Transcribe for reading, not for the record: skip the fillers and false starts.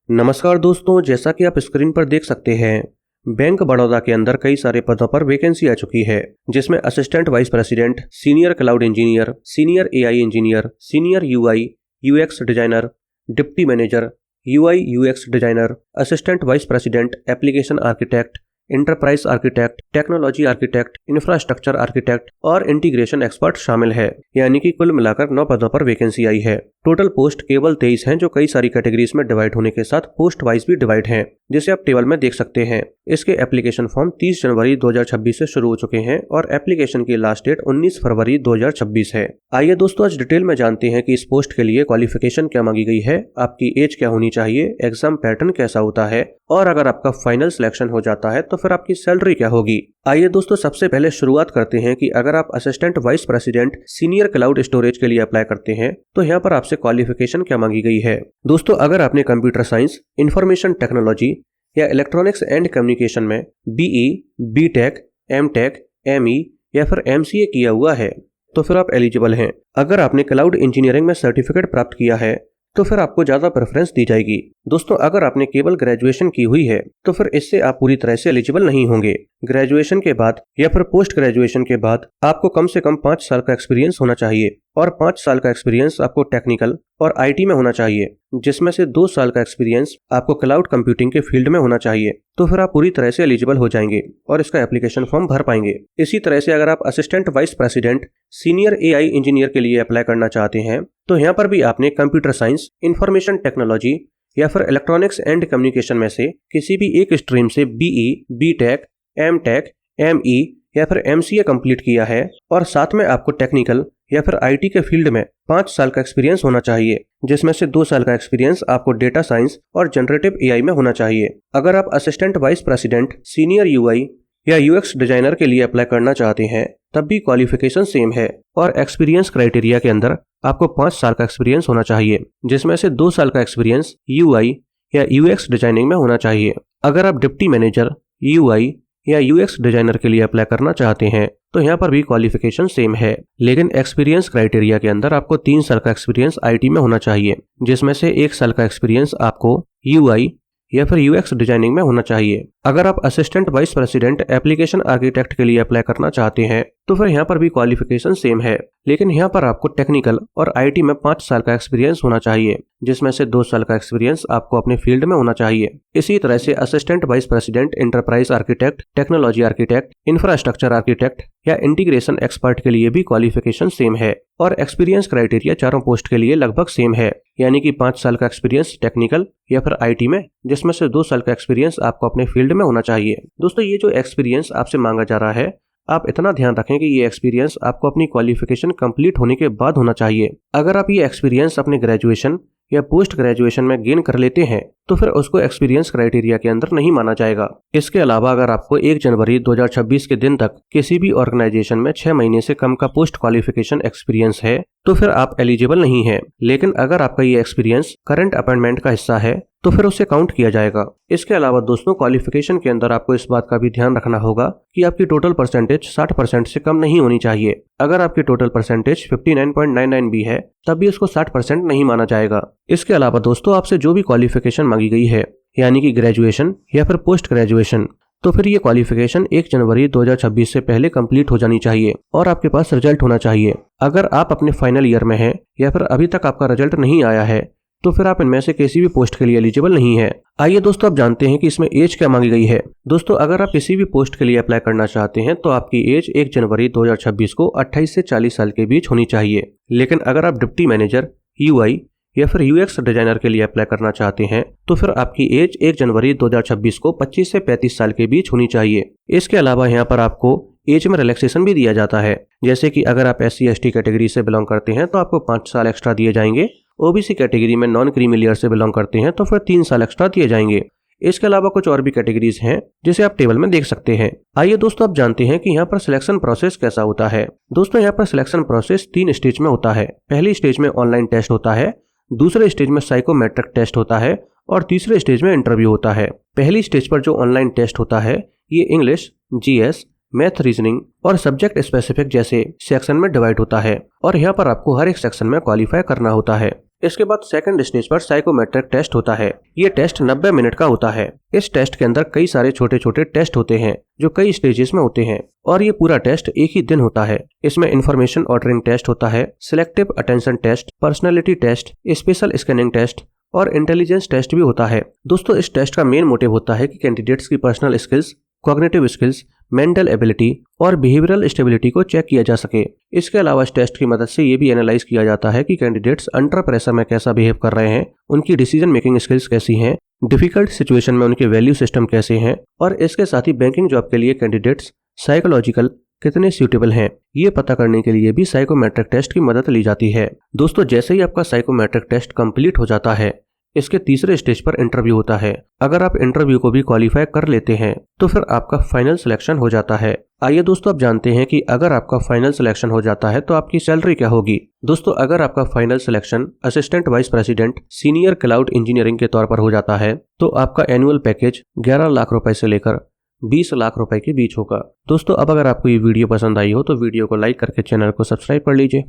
नमस्कार दोस्तों, जैसा कि आप स्क्रीन पर देख सकते हैं, बैंक बड़ौदा के अंदर कई सारे पदों पर वैकेंसी आ चुकी है, जिसमें assistant vice president, senior cloud engineer, senior AI engineer, senior UI UX designer, deputy manager, UI UX designer, assistant vice president, application architect, enterprise architect, technology architect, infrastructure architect और इंटीग्रेशन एक्सपर्ट शामिल है। यानी कि कुल मिलाकर 9 पदों पर vacancy आई है। टोटल पोस्ट केवल 23 हैं, जो कई सारी कैटेगरीज में डिवाइड होने के साथ पोस्ट वाइज भी डिवाइड हैं, जिसे आप टेबल में देख सकते हैं। इसके एप्लीकेशन फॉर्म 30 जनवरी 2026 से शुरू हो चुके हैं और एप्लीकेशन की लास्ट डेट 19 फरवरी 2026 है। आइए दोस्तों, आज डिटेल में जानते हैं कि इस पोस्ट के लिए क्वालिफिकेशन क्या मांगी गई है, आपकी एज क्या होनी चाहिए, एग्जाम पैटर्न कैसा होता है और अगर आपका फाइनल सिलेक्शन हो जाता है तो फिर आपकी सैलरी क्या होगी। आइए दोस्तों, सबसे पहले शुरुआत करते हैं कि अगर आप assistant vice president senior cloud storage के लिए अप्लाई करते हैं तो यहाँ पर आपसे क्वालिफिकेशन क्या मांगी गई है। दोस्तों, अगर आपने कंप्यूटर साइंस, इंफॉर्मेशन टेक्नोलॉजी या इलेक्ट्रॉनिक्स एंड कम्युनिकेशन में बीई, बीटेक, एमटेक, एमई या फिर एमसीए किया हुआ है तो फिर आप एलिजिबल हैं। अगर आपने क्लाउड इंजीनियरिंग में सर्टिफिकेट प्राप्त किया है तो फिर आपको ज्यादा प्रेफरेंस दी जाएगी। दोस्तों, अगर आपने केवल ग्रेजुएशन की हुई है तो फिर इससे आप पूरी तरह से एलिजिबल नहीं होंगे। ग्रेजुएशन के बाद या फिर पोस्ट ग्रेजुएशन के बाद आपको कम से कम 5 साल का एक्सपीरियंस होना चाहिए और 5 साल का एक्सपीरियंस आपको टेक्निकल और आईटी में होना चाहिए, जिसमें से 2 साल का एक्सपीरियंस आपको क्लाउड कंप्यूटिंग के फील्ड में होना चाहिए। तो फिर आप पूरी तरह से एलिजिबल हो जाएंगे और इसका एप्लीकेशन फॉर्म भर पाएंगे। इसी तरह से अगर आप assistant vice president senior AI engineer के लिए अप्लाई करना चाहते हैं तो यहाँ पर भी आपने कंप्यूटर साइंस, इंफॉर्मेशन टेक्नोलॉजी या फिर इलेक्ट्रॉनिक्स एंड कम्युनिकेशन में से किसी भी एक स्ट्रीम से बीई, बीटेक, एमटेक, एमई या फिर एमसीए कंप्लीट किया है और साथ में आपको टेक्निकल या फिर आईटी के फील्ड में 5 साल का एक्सपीरियंस होना चाहिए, जिसमें से 2 साल का एक्सपीरियंस आपको डेटा साइंस और जनरेटिव एआई में होना चाहिए। अगर आप assistant vice president senior UI या यूएक्स डिजाइनर के लिए अप्लाई करना चाहते हैं तब भी क्वालिफिकेशन सेम है और एक्सपीरियंस क्राइटेरिया के अंदर आपको 5 साल का एक्सपीरियंस होना चाहिए, जिसमें से 2 साल का एक्सपीरियंस यूआई या यूएक्स डिजाइनिंग में होना चाहिए। अगर आप डिप्टी मैनेजर, यूआई या यूएक्स डिजाइनर के लिए अप्लाई करना चाहते हैं तो यहाँ पर भी क्वालिफिकेशन सेम है, लेकिन एक्सपीरियंस क्राइटेरिया के अंदर आपको 3 साल का एक्सपीरियंस आईटी में होना चाहिए, जिसमें से 1 साल का एक्सपीरियंस आपको यूआई या फिर यूएक्स डिजाइनिंग में होना चाहिए। अगर आप assistant vice president application architect के लिए अप्लाई करना चाहते हैं तो फिर यहाँ पर भी क्वालिफिकेशन सेम है, लेकिन यहाँ पर आपको टेक्निकल और आईटी में 5 साल का एक्सपीरियंस होना चाहिए, जिसमें से 2 साल का एक्सपीरियंस आपको अपने फील्ड में होना चाहिए। इसी तरह से assistant vice president enterprise architect, technology architect, infrastructure architect या इंटीग्रेशन एक्सपर्ट के लिए भी क्वालिफिकेशन सेम है और एक्सपीरियंस क्राइटेरिया चारों पोस्ट के लिए लगभग सेम है, यानी कि 5 साल का एक्सपीरियंस टेक्निकल या फिर आईटी में, जिसमें से 2 साल का एक्सपीरियंस आपको अपने फील्ड में होना चाहिए। दोस्तों, ये जो एक्सपीरियंस आपसे मांगा जा रहा है, आप इतना ध्यान रखें कि ये एक्सपीरियंस आपको अपनी क्वालिफिकेशन कंप्लीट होने के बाद होना चाहिए। अगर आप ये एक्सपीरियंस अपने ग्रेजुएशन या पोस्ट ग्रेजुएशन में गेन कर लेते हैं तो फिर उसको एक्सपीरियंस क्राइटेरिया के अंदर नहीं माना जाएगा। इसके अलावा अगर आपको 1 जनवरी 2026 के दिन तक किसी भी ऑर्गेनाइजेशन में 6 महीने से कम का पोस्ट क्वालिफिकेशन एक्सपीरियंस है तो फिर आप एलिजिबल नहीं है, लेकिन अगर आपका ये एक्सपीरियंस करंट अपॉइंटमेंट का हिस्सा है तो फिर उसे काउंट किया जाएगा। इसके अलावा दोस्तों, क्वालिफिकेशन के अंदर आपको इस बात का भी ध्यान रखना होगा कि आपकी टोटल परसेंटेज 60% से कम नहीं होनी चाहिए। अगर आपकी टोटल परसेंटेज 59.99 भी है तब भी उसको 60% नहीं माना जाएगा। इसके अलावा दोस्तों, आपसे जो भी क्वालिफिकेशन मांगी गई है, यानी कि ग्रेजुएशन या फिर पोस्ट ग्रेजुएशन, तो फिर ये क्वालिफिकेशन 1 जनवरी 2026 से पहले कंप्लीट हो जानी चाहिए और आपके पास रिजल्ट होना चाहिए। अगर आप अपने फाइनल ईयर में हैं या फिर अभी तक आपका रिजल्ट नहीं आया है तो फिर आप इनमें से किसी भी पोस्ट के लिए एलिजिबल नहीं है। आइए दोस्तों, अब जानते हैं कि इसमें एज क्या मांगी गई है। दोस्तों, अगर आप किसी भी पोस्ट के लिए अप्लाई करना चाहते हैं तो आपकी एज 1 जनवरी 2026 को 28 से 40 साल के बीच होनी चाहिए, लेकिन अगर आप डिप्टी मैनेजर, यूआई या फिर यूएक्स डिजाइनर के लिए अप्लाई करना चाहते हैं तो फिर आपकी एज 1 जनवरी 2026 को 25 से 35 साल के बीच होनी चाहिए। इसके अलावा यहाँ पर आपको एज में रिलैक्सेशन भी दिया जाता है, जैसे कि अगर आप SC/ST कैटेगरी से बिलोंग करते हैं तो आपको 5 साल एक्स्ट्रा दिए जाएंगे, ओबीसी कैटेगरी में नॉन क्रीमी लेयर से बिलोंग करते हैं तो फिर 3 साल एक्स्ट्रा दिए जाएंगे। इसके अलावा कुछ और भी कैटेगरीज हैं जिसे आप टेबल में देख सकते हैं। आइए दोस्तों, अब जानते हैं कि यहाँ पर सिलेक्शन प्रोसेस कैसा होता है। दोस्तों, यहाँ पर सिलेक्शन प्रोसेस 3 स्टेज में होता है। पहली स्टेज में ऑनलाइन टेस्ट होता है, दूसरे स्टेज में साइकोमेट्रिक टेस्ट होता है और तीसरे स्टेज में इंटरव्यू होता है। पहली स्टेज पर जो ऑनलाइन टेस्ट होता है ये इंग्लिश, जीएस, मैथ, रीजनिंग और सब्जेक्ट स्पेसिफिक जैसे सेक्शन में डिवाइड होता है और यहाँ पर आपको हर एक सेक्शन में क्वालिफाई करना होता है। इसके बाद सेकंड स्टेज पर साइकोमेट्रिक टेस्ट होता है। ये टेस्ट 90 मिनट का होता है। इस टेस्ट के अंदर कई सारे छोटे छोटे टेस्ट होते हैं जो कई स्टेजेस में होते हैं और ये पूरा टेस्ट एक ही दिन होता है। इसमें इंफॉर्मेशन ऑर्डरिंग टेस्ट होता है, selective attention test, personality test, special scanning test और इंटेलिजेंस टेस्ट भी होता है। दोस्तों, इस टेस्ट का मेन मोटिव होता है कि कैंडिडेट्स की personal skills, cognitive skills, mental ability और बिहेवियरल स्टेबिलिटी को चेक किया जा सके। इसके अलावा इस टेस्ट की मदद से ये भी एनालाइज किया जाता है कि कैंडिडेट्स अंडर प्रेशर में कैसा बिहेव कर रहे हैं, उनकी डिसीजन मेकिंग स्किल्स कैसी हैं, डिफिकल्ट सिचुएशन में उनके वैल्यू सिस्टम कैसे हैं और इसके साथ ही बैंकिंग जॉब के लिए कैंडिडेट्स साइकोलॉजिकल कितने सूटेबल हैं, ये पता करने के लिए भी साइकोमेट्रिक टेस्ट की मदद ली जाती है। दोस्तों, जैसे ही आपका साइकोमेट्रिक टेस्ट कंप्लीट हो जाता है, इसके तीसरे स्टेज पर इंटरव्यू होता है। अगर आप इंटरव्यू को भी क्वालिफाई कर लेते हैं तो फिर आपका फाइनल सिलेक्शन हो जाता है। आइए दोस्तों, आप जानते हैं कि अगर आपका फाइनल सिलेक्शन हो जाता है तो आपकी सैलरी क्या होगी। दोस्तों, अगर आपका final selection assistant vice president senior cloud engineering के तौर पर हो जाता है तो आपका एनुअल पैकेज 11 लाख रुपए से लेकर 20 लाख रुपए के बीच होगा। दोस्तों, अब अगर आपको ये वीडियो पसंद आई हो तो वीडियो को लाइक करके चैनल को सब्सक्राइब कर लीजिए।